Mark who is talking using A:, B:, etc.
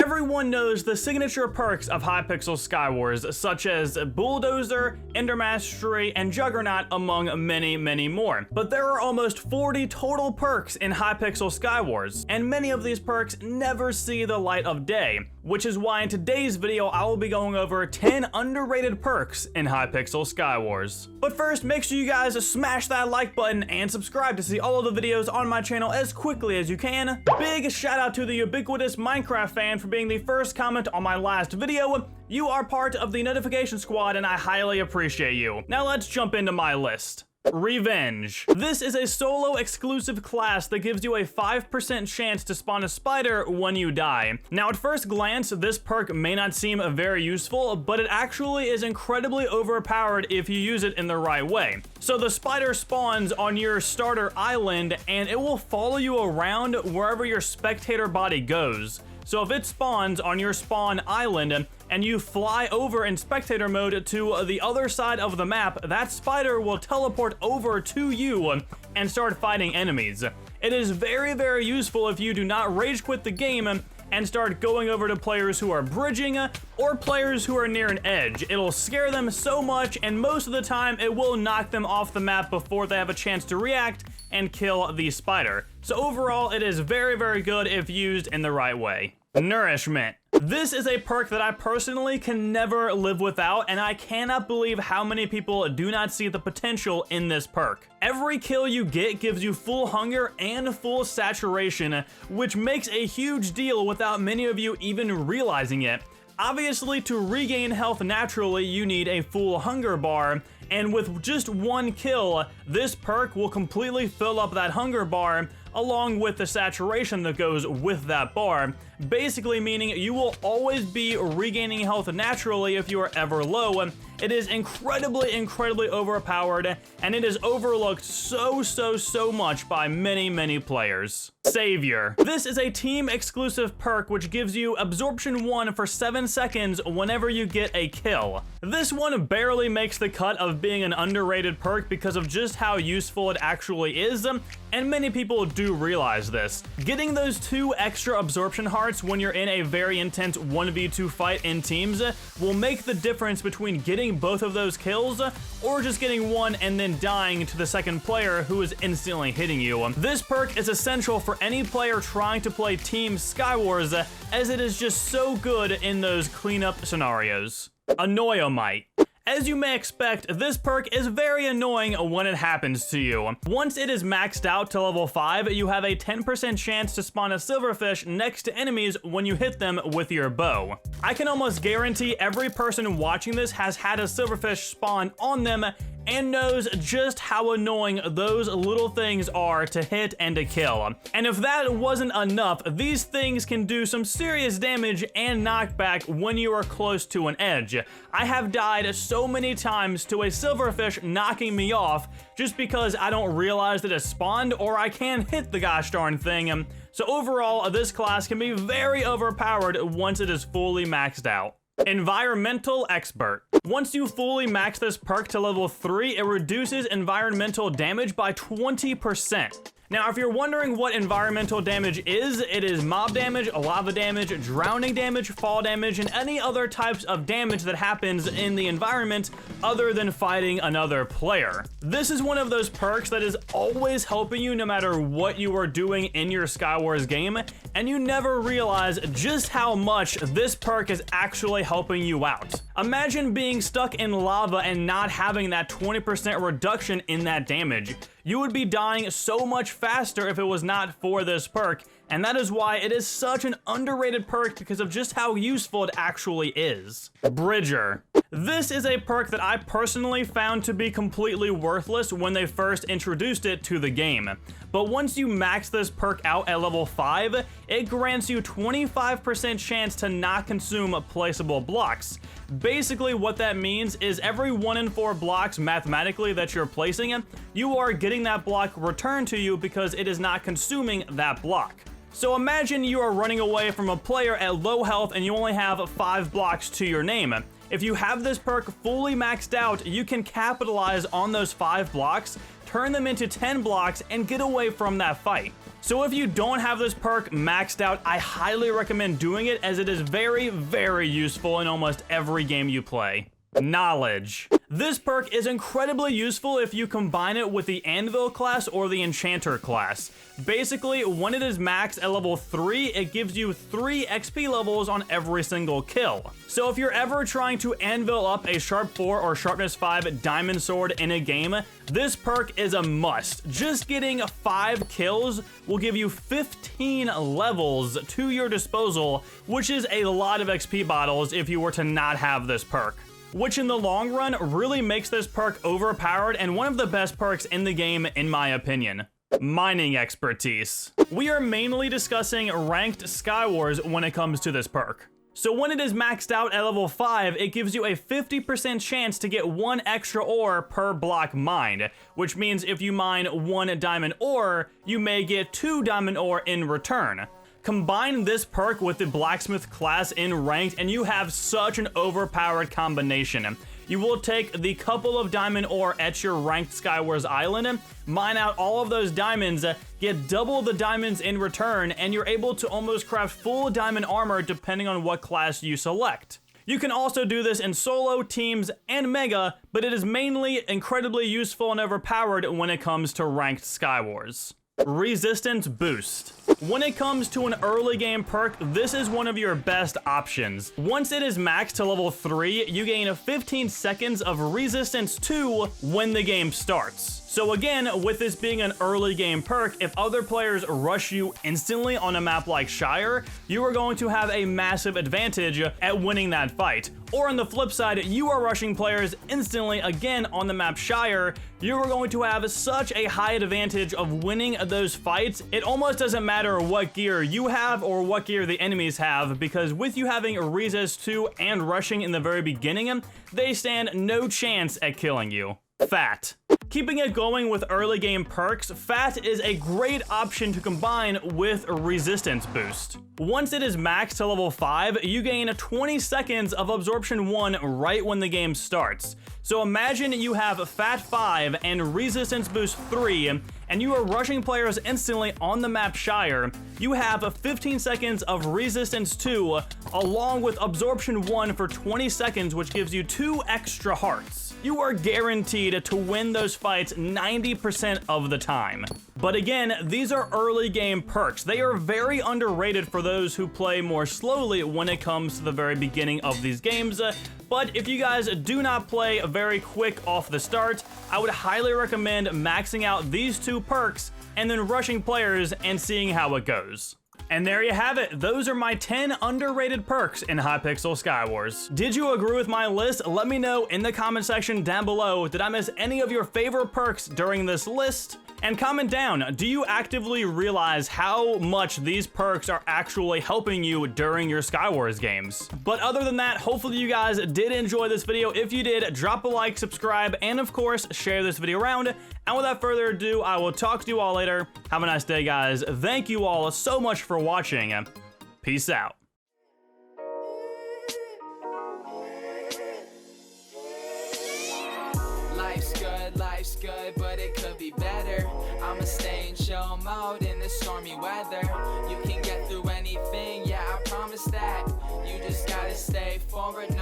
A: Everyone knows the signature perks of Hypixel Skywars, such as Bulldozer, Ender Mastery, and Juggernaut, among many, many more. But there are almost 40 total perks in Hypixel Skywars, and many of these perks never see the light of day, which is why in today's video I will be going over 10 underrated perks in Hypixel Skywars. But first, make sure you guys smash that like button and subscribe to see all of the videos on my channel as quickly as you can. Big shout out to the ubiquitous Minecraft fan for being the first comment on my last video. You are part of the notification squad and I highly appreciate you. Now let's jump into my list. Revenge. This is a solo exclusive class that gives you a 5% chance to spawn a spider when you die. Now at first glance, this perk may not seem very useful, but it actually is incredibly overpowered if you use it in the right way. So the spider spawns on your starter island and it will follow you around wherever your spectator body goes. So if it spawns on your spawn island and you fly over in spectator mode to the other side of the map, that spider will teleport over to you and start fighting enemies. It is very, very useful if you do not rage quit the game and start going over to players who are bridging or players who are near an edge. It'll scare them so much, and most of the time it will knock them off the map before they have a chance to react and kill the spider. So overall, it is very, very good if used in the right way. Nourishment. This is a perk that I personally can never live without, and I cannot believe how many people do not see the potential in this perk. Every kill you get gives you full hunger and full saturation, which makes a huge deal without many of you even realizing it. Obviously, to regain health naturally, you need a full hunger bar, and with just one kill, this perk will completely fill up that hunger bar along with the saturation that goes with that bar, basically meaning you will always be regaining health naturally if you are ever low. It is incredibly overpowered, and it is overlooked so much by many players. Savior. This is a team exclusive perk which gives you absorption 1 for 7 seconds whenever you get a kill. This one barely makes the cut of being an underrated perk because of just how useful it actually is, and many people do realize this. Getting those 2 extra absorption hearts when you're in a very intense 1v2 fight in teams will make the difference between getting both of those kills or just getting one and then dying to the second player who is instantly hitting you. This perk is essential for any player trying to play Team Skywars, as it is just so good in those cleanup scenarios. ANNOY-O-MITE. As you may expect, this perk is very annoying when it happens to you. Once it is maxed out to level 5, you have a 10% chance to spawn a silverfish next to enemies when you hit them with your bow. I can almost guarantee every person watching this has had a silverfish spawn on them and knows just how annoying those little things are to hit and to kill. And if that wasn't enough, these things can do some serious damage and knockback when you are close to an edge. I have died so many times to a silverfish knocking me off just because I don't realize that it spawned or I can't hit the gosh darn thing. So overall, this class can be very overpowered once it is fully maxed out. Environmental Expert. Once you fully max this perk to level 3, it reduces environmental damage by 20%. Now, if you're wondering what environmental damage is, it is mob damage, lava damage, drowning damage, fall damage, and any other types of damage that happens in the environment other than fighting another player. This is one of those perks that is always helping you no matter what you are doing in your Skywars game, and you never realize just how much this perk is actually helping you out. Imagine being stuck in lava and not having that 20% reduction in that damage. You would be dying so much faster if it was not for this perk, and that is why it is such an underrated perk because of just how useful it actually is. Bridger. This is a perk that I personally found to be completely worthless when they first introduced it to the game. But once you max this perk out at level 5, it grants you 25% chance to not consume placeable blocks. Basically what that means is every 1 in 4 blocks mathematically that you're placing, you are getting that block returned to you because it is not consuming that block. So imagine you are running away from a player at low health and you only have 5 blocks to your name. If you have this perk fully maxed out, you can capitalize on those 5 blocks, turn them into 10 blocks, and get away from that fight. So if you don't have this perk maxed out, I highly recommend doing it, as it is very, very useful in almost every game you play. Knowledge. This perk is incredibly useful if you combine it with the Anvil class or the Enchanter class. Basically, when it is maxed at level 3, it gives you 3 XP levels on every single kill. So if you're ever trying to anvil up a Sharp 4 or Sharpness 5 diamond sword in a game, this perk is a must. Just getting 5 kills will give you 15 levels to your disposal, which is a lot of XP bottles if you were to not have this perk, which in the long run really makes this perk overpowered and one of the best perks in the game in my opinion. Mining expertise. We are mainly discussing ranked Skywars when it comes to this perk. So when it is maxed out at level 5, it gives you a 50% chance to get 1 extra ore per block mined, which means if you mine 1 diamond ore, you may get 2 diamond ore in return. Combine this perk with the blacksmith class in ranked and you have such an overpowered combination. You will take the couple of diamond ore at your ranked Skywars island, mine out all of those diamonds, get double the diamonds in return, and you're able to almost craft full diamond armor depending on what class you select. You can also do this in solo, teams, and mega, but it is mainly incredibly useful and overpowered when it comes to ranked Skywars. Resistance boost. When it comes to an early game perk, this is one of your best options. Once it is maxed to level 3, you gain 15 seconds of resistance 2 when the game starts. So again, with this being an early game perk, if other players rush you instantly on a map like Shire, you are going to have a massive advantage at winning that fight. Or on the flip side, you are rushing players instantly again on the map Shire, you are going to have such a high advantage of winning those fights, it almost doesn't matter what gear you have or what gear the enemies have, because with you having resist 2 and rushing in the very beginning, they stand no chance at killing you. Fat. Keeping it going with early game perks, Fat is a great option to combine with resistance boost. Once it is maxed to level 5, you gain 20 seconds of absorption 1 right when the game starts. So imagine you have Fat 5 and resistance boost 3, and you are rushing players instantly on the map Shire. You have 15 seconds of resistance 2 along with absorption 1 for 20 seconds, which gives you 2 extra hearts. You are guaranteed to win those fights 90% of the time. But again, these are early game perks. They are very underrated for those who play more slowly when it comes to the very beginning of these games. But if you guys do not play very quick off the start, I would highly recommend maxing out these 2 perks and then rushing players and seeing how it goes. And there you have it. Those are my 10 underrated perks in Hypixel Skywars. Did you agree with my list? Let me know in the comment section down below. Did I miss any of your favorite perks during this list? And comment down, do you actively realize how much these perks are actually helping you during your Skywars games? But other than that, hopefully you guys did enjoy this video. If you did, drop a like, subscribe, and of course, share this video around. And without further ado, I will talk to you all later. Have a nice day, guys. Thank you all so much for watching. Peace out.
B: Life's good, but it could be better. I'ma stay in chill mode in the stormy weather. You can get through anything, yeah, I promise that. You just gotta stay forward.